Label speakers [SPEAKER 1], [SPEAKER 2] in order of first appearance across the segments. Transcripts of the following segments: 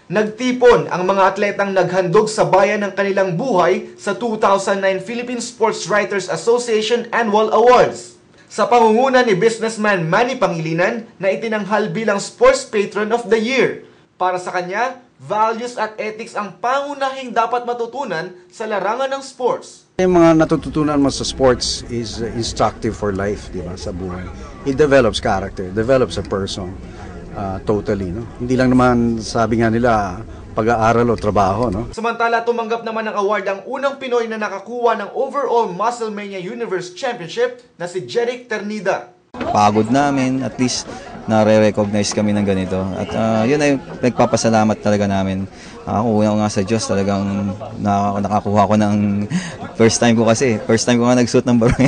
[SPEAKER 1] Nagtipon ang mga atletang naghandog sa bayan ng kanilang buhay sa 2009 Philippine Sports Writers Association Annual Awards. Sa pangunguna ni businessman Manny Pangilinan na itinanghal bilang Sports Patron of the Year. Para sa kanya, values at ethics ang pangunahing dapat matutunan sa larangan ng sports.
[SPEAKER 2] Yung mga natututunan mo sa sports is instructive for life, di ba, sa buhay. It develops character, develops a person. Totally, no? Hindi lang naman sabi nga nila pag-aaral o trabaho, no?
[SPEAKER 1] Samantala, tumanggap naman ng award ang unang Pinoy na nakakuha ng overall Musclemania Universe Championship na si Jeric Ternida.
[SPEAKER 3] Pagod namin, at least nare-recognize kami ng ganito. At yun ay nagpapasalamat talaga namin. Ako nga sa Diyos, talagang nakakuha ko ng first time ko kasi. First time ko nga nagsuot ng barong.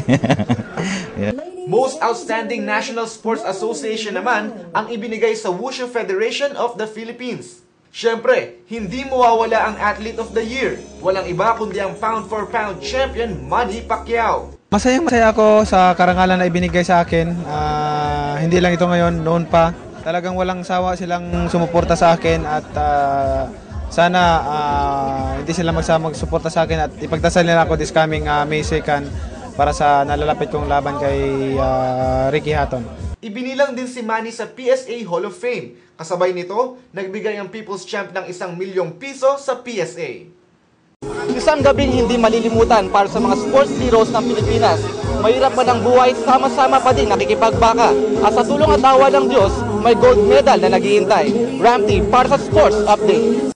[SPEAKER 3] Yeah.
[SPEAKER 1] Most Outstanding National Sports Association naman ang ibinigay sa Wushu Federation of the Philippines. Siyempre, hindi mawawala ang Athlete of the Year. Walang iba kundi ang pound-for-pound champion Manny Pacquiao.
[SPEAKER 4] Masaya ako sa karangalan na ibinigay sa akin. Hindi lang ito ngayon, noon pa. Talagang walang sawa silang sumuporta sa akin at sana hindi sila magsuporta sa akin at ipagdasal nila ako this coming May 2nd para sa nalalapit kong laban kay Ricky Hatton.
[SPEAKER 1] Ibinilang din si Manny sa PSA Hall of Fame. Kasabay nito, nagbigay ang People's Champ ng ₱1,000,000 sa PSA.
[SPEAKER 5] Isang gabing hindi malilimutan para sa mga sports heroes ng Pilipinas. Mahirap man ang buhay, sama-sama pa din nakikipagbaka. At sa tulong at awa ng Diyos, may gold medal na naghihintay. Ramty para sa Sports Update.